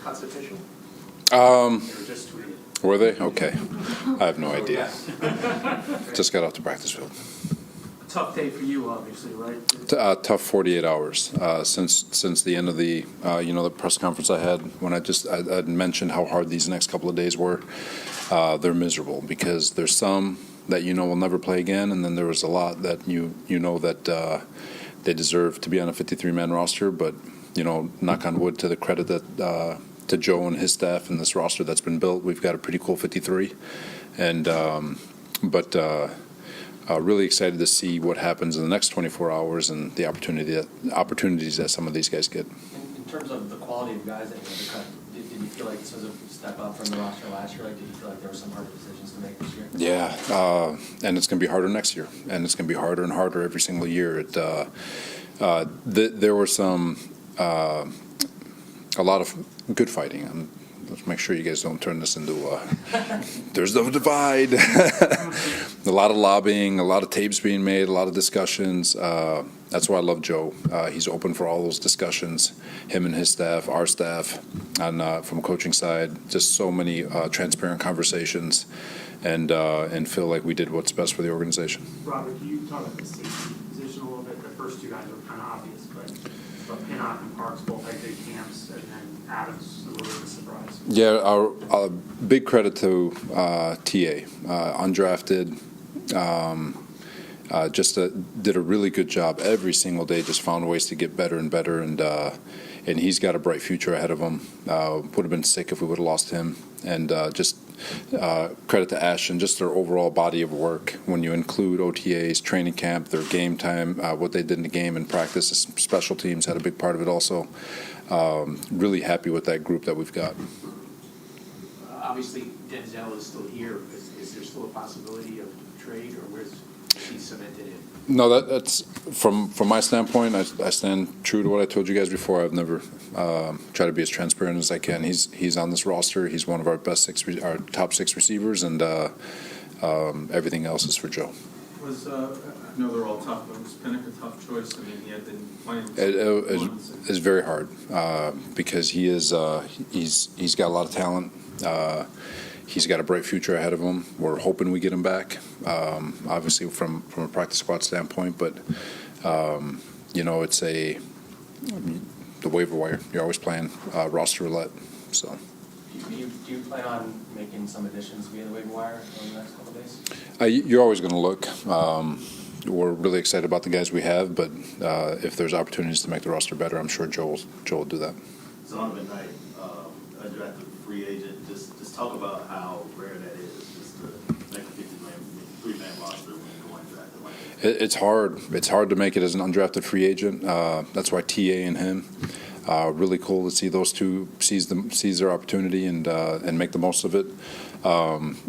cuts official? They were just tweeted. Were they? Okay. I have no idea. Just got off the practice field. Tough day for you, obviously, right? Tough 48 hours since the end of the the press conference I had when I'd mentioned how hard these next couple of days were. They're miserable because there's some that will never play again, and then there was a lot that that they deserve to be on a 53-man roster. But knock on wood, to the credit that to Joe and his staff and this roster that's been built, we've got a pretty cool 53, and really excited to see what happens in the next 24 hours and the opportunities that some of these guys get. In terms of the quality of guys that you had to cut, did you feel like this was a step up from the roster last year? Like, did you feel like there were some hard decisions to make this year? Yeah, and it's going to be harder next year, and it's going to be harder and harder every single year. There were a lot of good fighting. Let's make sure you guys don't turn this into there's no divide. A lot of lobbying, a lot of tapes being made, a lot of discussions. That's why I love Joe. He's open for all those discussions. Him and his staff, our staff, and from coaching side, just so many transparent conversations, and feel like we did what's best for the organization. Robert, can you talk about the safety position a little bit? The first two guys were kind of obvious, but Pinnock and Parks both had good camps, and then Adams a little bit of a surprise. Yeah, our big credit to TA, undrafted. Just did a really good job every single day. Just found ways to get better and better, and he's got a bright future ahead of him. Would have been sick if we would have lost him. And just credit to Ash and just their overall body of work. When you include OTAs, training camp, their game time, what they did in the game and practice, special teams had a big part of it also. Really happy with that group that we've got. Obviously, Denzel is still here. Is there still a possibility of trade, or where's he cemented in? No, that's from my standpoint. I stand true to what I told you guys before. I've never tried to be as transparent as I can. He's on this roster. He's one of our our top six receivers, and everything else is for Joe. I know they're all tough, but was Pinnock a tough choice? I mean, he had been playing. It's very hard because he's got a lot of talent. He's got a bright future ahead of him. We're hoping we get him back, obviously from a practice squad standpoint. But it's the waiver wire. You're always playing roster roulette. So. Do you plan on making some additions via the waiver wire in the next couple of days? You're always going to look. We're really excited about the guys we have, but if there's opportunities to make the roster better, I'm sure Joe will do that. Zonovan Knight, undrafted free agent. Just talk about how rare that is, just to make a 53-man roster when you go undrafted like that. It's hard. It's hard to make it as an undrafted free agent. That's why TA and him. Really cool to see those two seize their opportunity and make the most of it.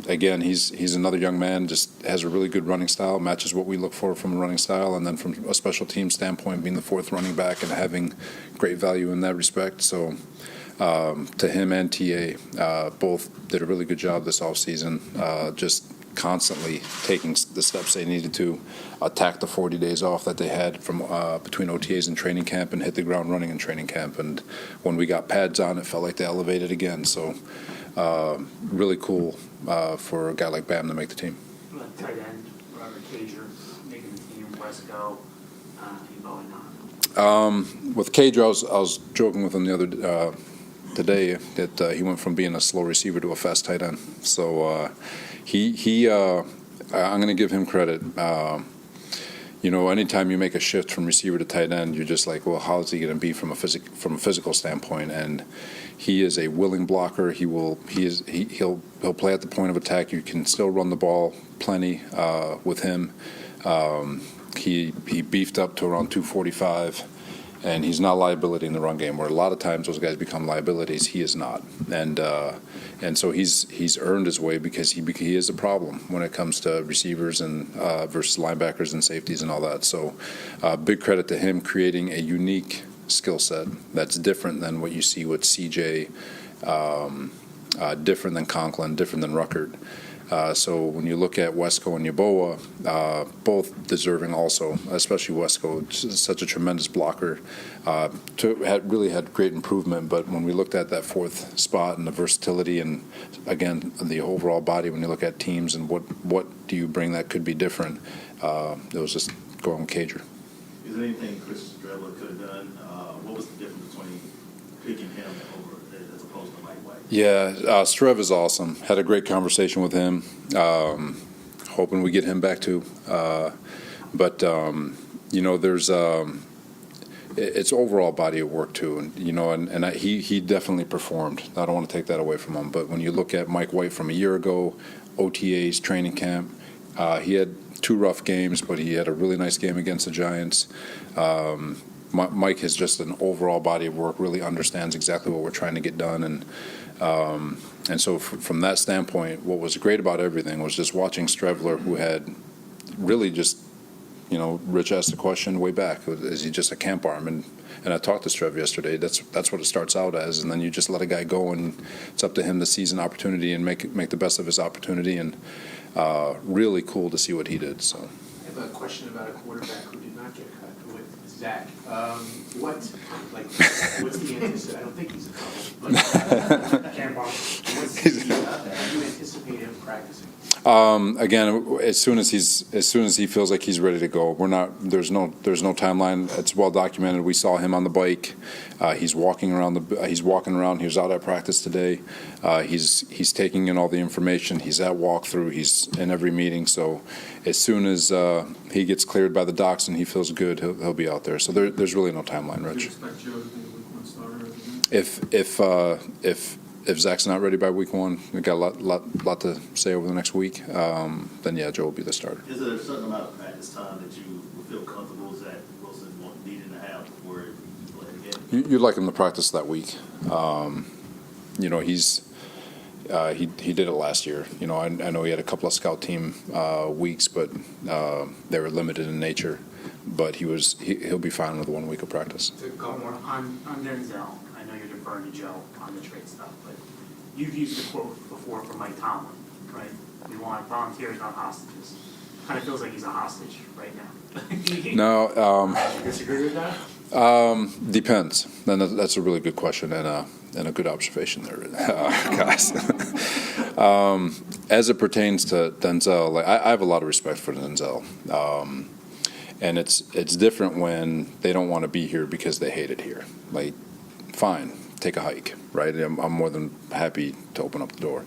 Again, he's another young man, just has a really good running style, matches what we look for from a running style, and then from a special team standpoint, being the fourth running back and having great value in that respect. So to him and TA, both did a really good job this offseason, just constantly taking the steps they needed to attack the 40 days off that they had from between OTAs and training camp and hit the ground running in training camp. And when we got pads on, it felt like they elevated again. So really cool for a guy like Bam to make the team. Tight end, Robert Cager, making the team, Wesco, With Cager, I was joking with him the other today that he went from being a slow receiver to a fast tight end. So I'm going to give him credit. Anytime you make a shift from receiver to tight end, you're just like, well, how is he going to be from a physical standpoint? And he is a willing blocker. He'll play at the point of attack. You can still run the ball plenty with him. He beefed up to around 245. And he's not a liability in the run game, where a lot of times those guys become liabilities. He is not, and so he's earned his way because he is a problem when it comes to receivers and versus linebackers and safeties and all that. So, big credit to him creating a unique skill set that's different than what you see with CJ, different than Conklin, different than Ruckert. So when you look at Wesco and Yeboah, both deserving also, especially Wesco, such a tremendous blocker, really had great improvement. But when we looked at that fourth spot and the versatility and, again, the overall body, when you look at teams and what do you bring that could be different, it was just going with Cager. Is there anything Chris Strebler could have done? What was the difference between picking him over as opposed to Mike White? Yeah, Strev is awesome. Had a great conversation with him. Hoping we get him back too. But there's it's overall body of work too, and he definitely performed. I don't want to take that away from him. But when you look at Mike White from a year ago, OTAs, training camp, he had 2 rough games, but he had a really nice game against the Giants. Mike has just an overall body of work, really understands exactly what we're trying to get done. And so from that standpoint, what was great about everything was just watching Strebler, who had really just, Rich asked the question way back, is he just a camp arm? And I talked to Strev yesterday. That's what it starts out as, and then you just let a guy go, and it's up to him to seize an opportunity and make the best of his opportunity. And really cool to see what he did. So I have a question about a quarterback who did not get cut with Zach. What's the anticipation? I don't think he's in trouble, but do you anticipate him practicing? Again, as soon as he feels like he's ready to go, there's no timeline. It's well documented. We saw him on the bike. He's walking around. He was out at practice today. He's taking in all the information. He's at walkthrough. He's in every meeting. So as soon as he gets cleared by the docs and he feels good, he'll be out there. So there's really no timeline, Do you Rich. expect Joe to be a week 1 starter? If Zach's not ready by week 1, we got a lot to say over the next week. Then yeah, Joe will be the starter. Is there a certain amount of practice time that you would feel comfortable Zach Wilson needing to have before you play again? You'd like him to practice that week. He did it last year. I know he had a couple of scout team weeks, but they were limited in nature. But he'll be fine with 1 week of practice. To go more on Denzel, I know you're deferring to Joe on the trade stuff, but you've used the quote before from Mike Tomlin, right? We want volunteers, not hostages. Kind of feels like he's a hostage right now. No. You disagree with that? Depends. And that's a really good question and a good observation there, guys. As it pertains to Denzel, I have a lot of respect for Denzel. And it's different when they don't want to be here because they hate it here. Fine, take a hike, right? I'm more than happy to open up the door.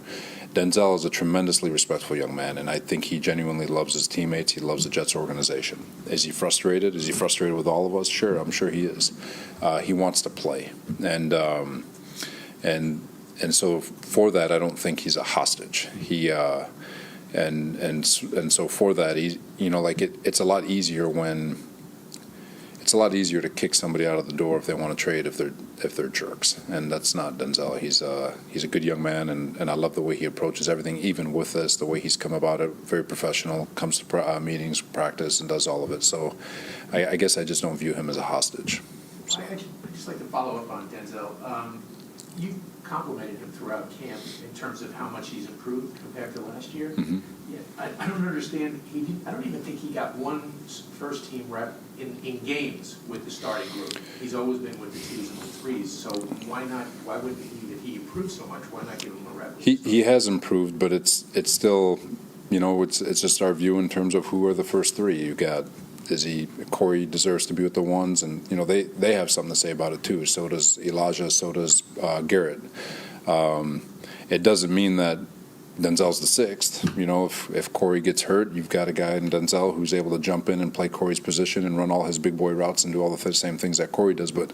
Denzel is a tremendously respectful young man, and I think he genuinely loves his teammates. He loves the Jets organization. Is he frustrated? Is he frustrated with all of us? Sure, I'm sure he is. He wants to play, and so for that, I don't think he's a hostage. And so for that, it's a lot easier to kick somebody out of the door if they want to trade if they're jerks, and that's not Denzel. He's a good young man, and I love the way he approaches everything. Even with this, the way he's come about it, very professional. Comes to meetings, practice, and does all of it. So, I guess I just don't view him as a hostage. So. I'd just like to follow up on Denzel. You complimented him throughout camp in terms of how much he's improved compared to last year. Mm-hmm. Yeah, I don't understand. I don't even think he got one first team rep in games with the starting group. He's always been with the twos and the threes. So why not? Why wouldn't he? If he improved so much, why not give him a rep? He has improved, but it's still, it's just our view in terms of who are the first 3. You got. Corey deserves to be with the ones, and they have something to say about it too. So does Elijah. So does Garrett. It doesn't mean that Denzel's the 6th. If Corey gets hurt, you've got a guy in Denzel who's able to jump in and play Corey's position and run all his big boy routes and do all the same things that Corey does. But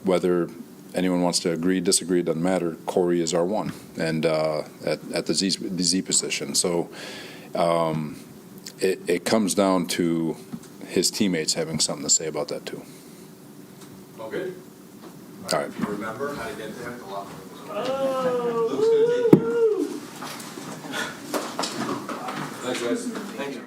whether anyone wants to agree, disagree, it doesn't matter. Corey is our 1, and at the Z position. So. It comes down to his teammates having something to say about that too. Oh, good. All right. If you remember how to get there, the locker room. Luke's going to take you. Thanks, guys. Thank you.